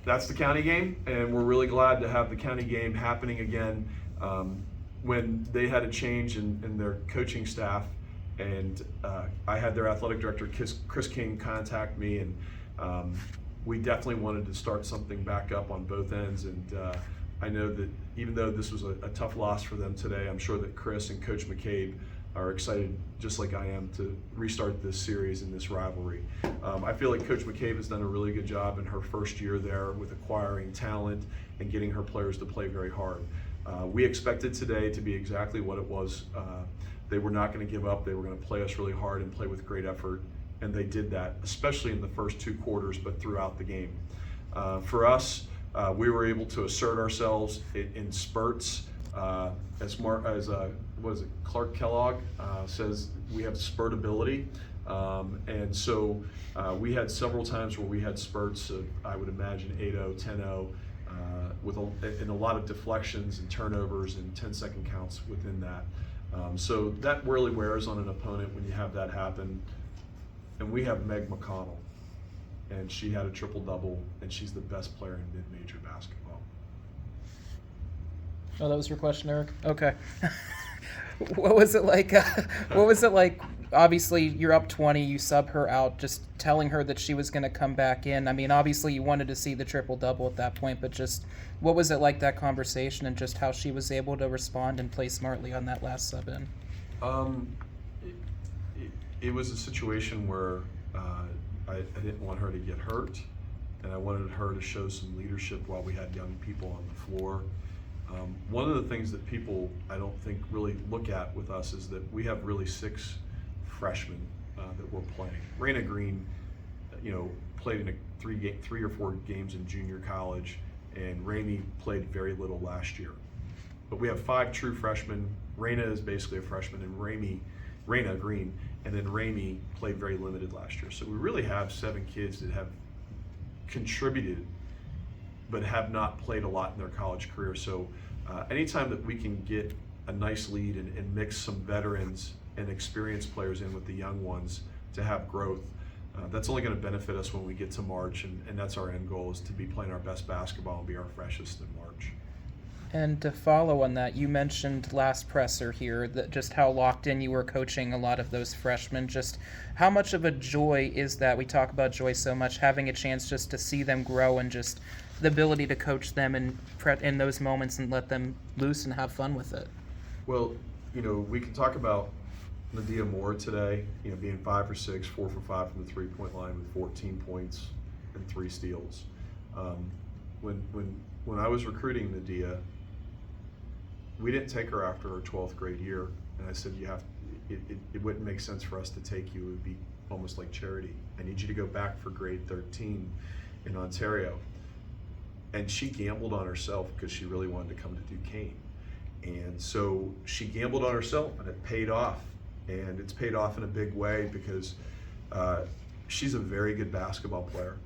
That's the county game, and we're really glad to have the county game happening again. When they had a change in their coaching staff, and I had their athletic director, Chris King, contact me, and we definitely wanted to start something back up on both ends. And I know that even though this was a tough loss for them today, I'm sure that Chris and Coach McCabe are excited, just like I am, to restart this series and this rivalry. I feel like Coach McCabe has done a really good job in her first year there with acquiring talent and getting her players to play very hard. We expected today to be exactly what it was. They were not going to give up. They were going to play us really hard and play with great effort, and they did that, especially in the first two quarters, but throughout the game. For us, we were able to assert ourselves in spurts. What is it, Clark Kellogg says, we have spurt ability. And so we had several times where we had spurts of, I would imagine, 8-0, 10-0, and a lot of deflections and turnovers and 10-second counts within that. So that really wears on an opponent when you have that happen. And we have Meg McConnell, and she had a triple-double, and she's the best player in mid-major basketball. Oh, that was your question, Eric? Okay. What was it like? What was it like? Obviously, you're up 20. You sub her out, just telling her that she was going to come back in. I mean, obviously, you wanted to see the triple-double at that point, but just what was it like, that conversation, and just how she was able to respond and play smartly on that last sub in? It was a situation where I didn't want her to get hurt, and I wanted her to show some leadership while we had young people on the floor. One of the things that people, I don't think, really look at with us is that we have really 6 freshmen that we're playing. Raina Green, played in 3 or 4 games in junior college, and Ramey played very little last year. But we have 5 true freshmen. Raina is basically a freshman, and Raina Green, and then Ramey played very limited last year. So we really have 7 kids that have contributed but have not played a lot in their college career. So anytime that we can get a nice lead and mix some veterans and experienced players in with the young ones to have growth, that's only going to benefit us when we get to March, and that's our end goal, is to be playing our best basketball and be our freshest in March. And to follow on that, you mentioned last presser here that just how locked in you were coaching a lot of those freshmen. Just how much of a joy is that? We talk about joy so much, having a chance just to see them grow and just the ability to coach them in those moments and let them loose and have fun with it. Well, we can talk about Nadia Moore today, being 5 for 6, 4 for 5 from the 3-point line with 14 points and 3 steals. When I was recruiting Nadia, we didn't take her after her 12th grade year, and I said, it wouldn't make sense for us to take you. It would be almost like charity. I need you to go back for grade 13 in Ontario. And she gambled on herself because she really wanted to come to Duquesne. And so she gambled on herself, and it paid off. And it's paid off in a big way because she's a very good basketball player.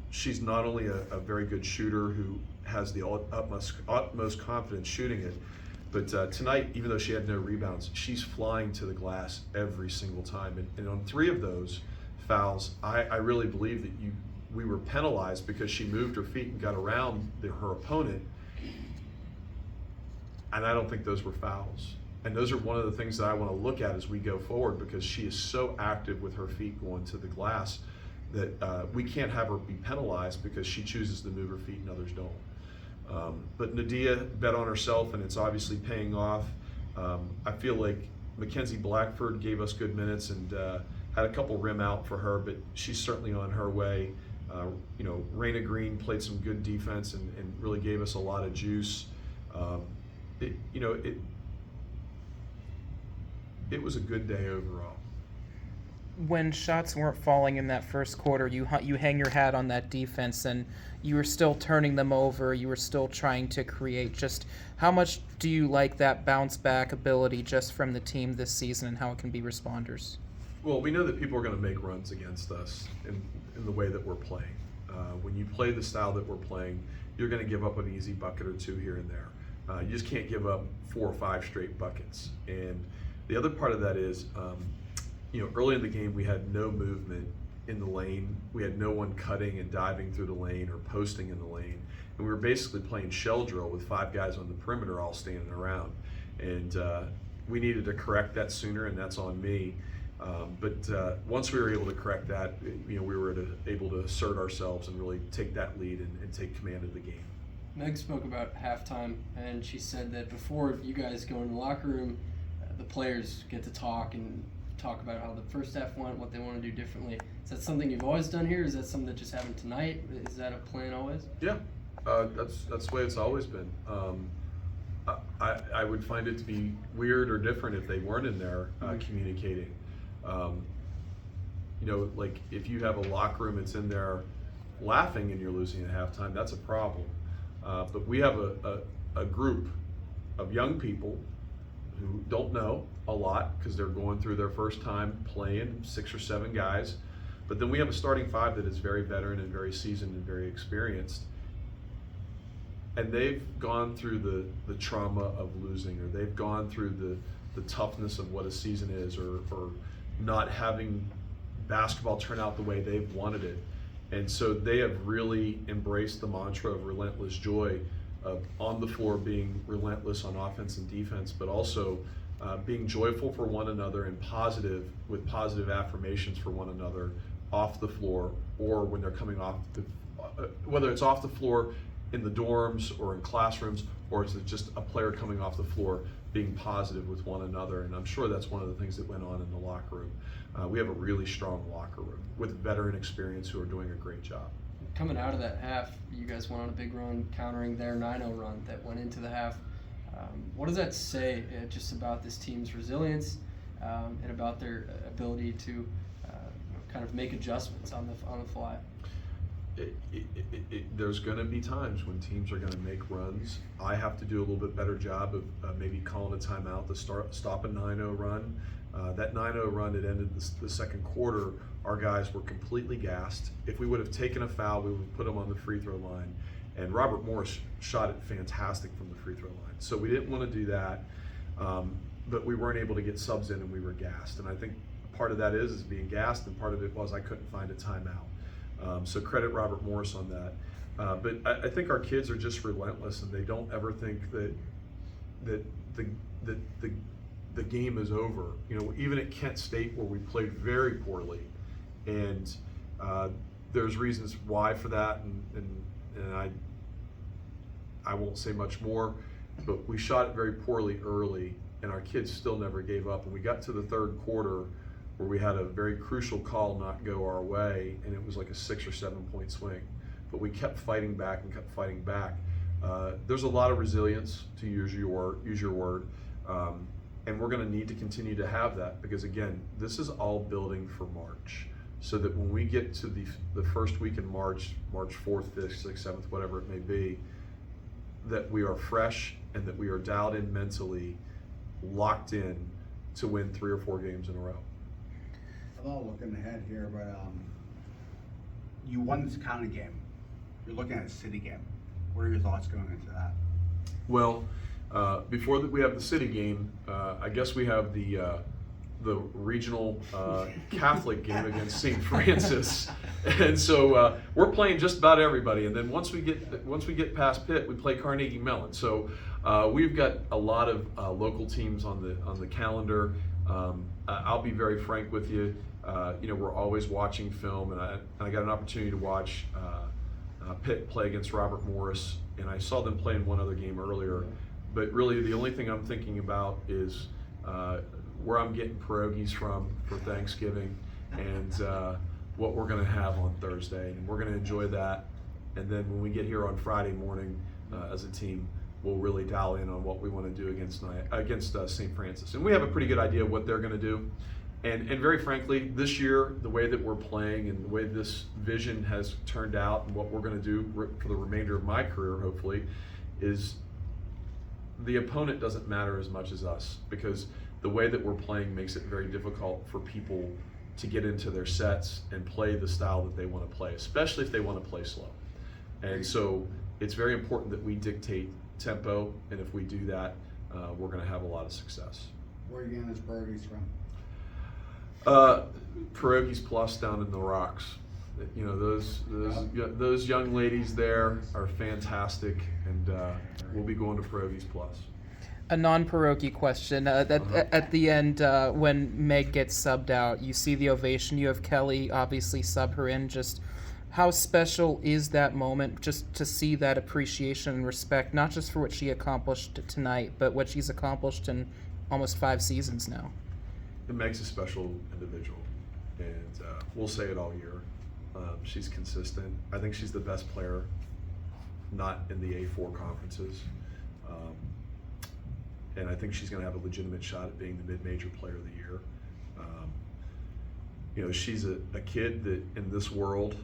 She's not only a very good shooter who has the utmost confidence shooting it, but tonight, even though she had no rebounds, she's flying to the glass every single time. And on 3 of those fouls, I really believe that we were penalized because she moved her feet and got around her opponent, and I don't think those were fouls. And those are one of the things that I want to look at as we go forward, because she is so active with her feet going to the glass that we can't have her be penalized because she chooses to move her feet and others don't. But Nadia bet on herself, and it's obviously paying off. I feel like Mackenzie Blackford gave us good minutes and had a couple rim out for her, but she's certainly on her way. Raina Green played some good defense and really gave us a lot of juice. It was a good day overall. When shots weren't falling in that first quarter, you hang your hat on that defense, and you were still turning them over. You were still trying to create. Just how much do you like that bounce back ability just from the team this season, and how it can be responders? Well, we know that people are going to make runs against us in the way that we're playing. When you play the style that we're playing, you're going to give up an easy bucket or 2 here and there. You just can't give up 4 or 5 straight buckets. And the other part of that is, early in the game we had no movement in the lane. We had no one cutting and diving through the lane or posting in the lane. And we were basically playing shell drill with 5 guys on the perimeter all standing around. And we needed to correct that sooner, and that's on me. But once we were able to correct that, we were able to assert ourselves and really take that lead and take command of the game. Meg spoke about halftime, and she said that before you guys go in the locker room, the players get to talk about how the first half went, what they want to do differently. Is that something you've always done here? Is that something that just happened tonight? Is that a plan always? Yeah, that's the way it's always been. I would find it to be weird or different if they weren't in there communicating. Like if you have a locker room that's in there laughing and you're losing at halftime, that's a problem. But we have a group of young people who don't know a lot because they're going through their first time playing, 6 or 7 guys. But then we have a starting 5 that is very veteran and very seasoned and very experienced. And they've gone through the trauma of losing, or they've gone through the toughness of what a season is, or not having basketball turn out the way they've wanted it. And so they have really embraced the mantra of relentless joy, of on the floor being relentless on offense and defense, but also being joyful for one another and positive, with positive affirmations for one another off the floor, or when they're coming off whether it's off the floor in the dorms or in classrooms, or is it just a player coming off the floor being positive with one another. And I'm sure that's one of the things that went on in the locker room. We have a really strong locker room with veteran experience who are doing a great job. Coming out of that half, you guys went on a big run, countering their 9-0 run that went into the half. What does that say just about this team's resilience and about their ability to kind of make adjustments on the fly? There's going to be times when teams are going to make runs. I have to do a little bit better job of maybe calling a timeout to stop a 9-0 run. That 9-0 run that ended the second quarter, our guys were completely gassed. If we would have taken a foul, we would have put them on the free throw line. And Robert Morris shot it fantastic from the free throw line. So we didn't want to do that, but we weren't able to get subs in, and we were gassed. And I think part of that is being gassed, and part of it was I couldn't find a timeout. So credit Robert Morris on that. But I think our kids are just relentless, and they don't ever think that the game is over. Even at Kent State, where we played very poorly, and there's reasons why for that, and I won't say much more, but we shot it very poorly early, and our kids still never gave up. And we got to the third quarter where we had a very crucial call not go our way, and it was like a 6 or 7 point swing. But we kept fighting back and kept fighting back. There's a lot of resilience, to use your word, and we're going to need to continue to have that, because again, this is all building for March, so that when we get to the first week in March 4th, 5th, 6th, 7th, whatever it may be, that we are fresh and that we are dialed in mentally, locked in to win 3 or 4 games in a row. I'm not looking ahead here, but you won this county game. You're looking at a city game. What are your thoughts going into that? Well, before that we have the city game, I guess we have the regional Catholic game against St. Francis, and so we're playing just about everybody. And then once we get past Pitt, we play Carnegie Mellon. So we've got a lot of local teams on the calendar. I'll be very frank with you. We're always watching film, and I got an opportunity to watch Pitt play against Robert Morris, and I saw them play in one other game earlier. But really, the only thing I'm thinking about is where I'm getting pierogies from for Thanksgiving, and what we're going to have on Thursday, and we're going to enjoy that. And then when we get here on Friday morning as a team, we'll really dial in on what we want to do against St. Francis. And we have a pretty good idea of what they're going to do. And very frankly, this year, the way that we're playing and the way this vision has turned out, and what we're going to do for the remainder of my career, hopefully, is the opponent doesn't matter as much as us, because the way that we're playing makes it very difficult for people to get into their sets and play the style that they want to play, especially if they want to play slow. And so it's very important that we dictate tempo, and if we do that, we're going to have a lot of success. Where are you getting those pierogies from? Pierogies Plus down in the Rocks. You know, those young ladies there are fantastic, and we'll be going to Pierogies Plus. A non-pierogi question. At the end, when Meg gets subbed out, you see the ovation. You have Kelly obviously sub her in. Just how special is that moment? Just to see that appreciation and respect, not just for what she accomplished tonight, but what she's accomplished in almost 5 seasons now. It makes a special individual, and we'll say it all year. She's consistent. I think she's the best player, not in the A4 conferences. And I think she's going to have a legitimate shot at being the mid-major player of the year. You know, she's a kid that in this world,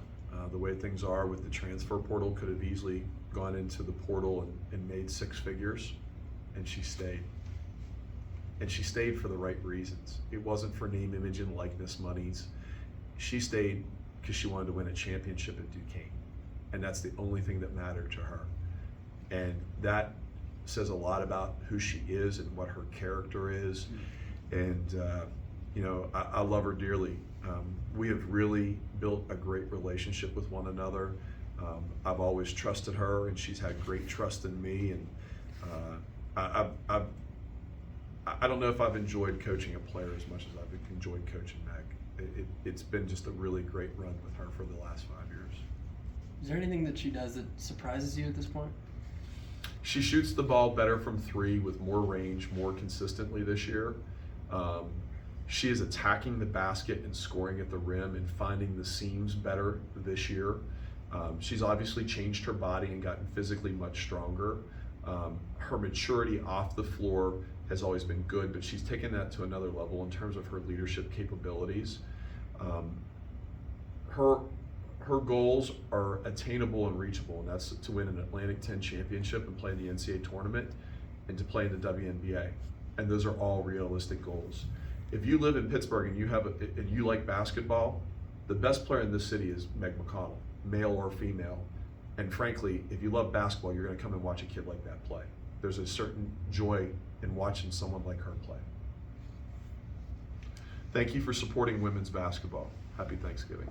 the way things are with the transfer portal, could have easily gone into the portal and made 6 figures, and she stayed. And she stayed for the right reasons. It wasn't for name, image, and likeness monies. She stayed because she wanted to win a championship at Duquesne. And that's the only thing that mattered to her. And that says a lot about who she is and what her character is. And, you know, I love her dearly. We have really built a great relationship with one another. I've always trusted her, and she's had great trust in me. And I don't know if I've enjoyed coaching a player as much as I've enjoyed coaching Meg. It's been just a really great run with her for the last 5 years. Is there anything that she does that surprises you at this point? She shoots the ball better from 3 with more range, more consistently this year. She is attacking the basket and scoring at the rim and finding the seams better this year. She's obviously changed her body and gotten physically much stronger. Her maturity off the floor has always been good, but she's taken that to another level in terms of her leadership capabilities. Her goals are attainable and reachable, and that's to win an Atlantic 10 championship and play in the NCAA tournament and to play in the WNBA. And those are all realistic goals. If you live in Pittsburgh and you like basketball, the best player in this city is Meg McConnell, male or female. And frankly, if you love basketball, you're going to come and watch a kid like that play. There's a certain joy in watching someone like her play. Thank you for supporting women's basketball. Happy Thanksgiving.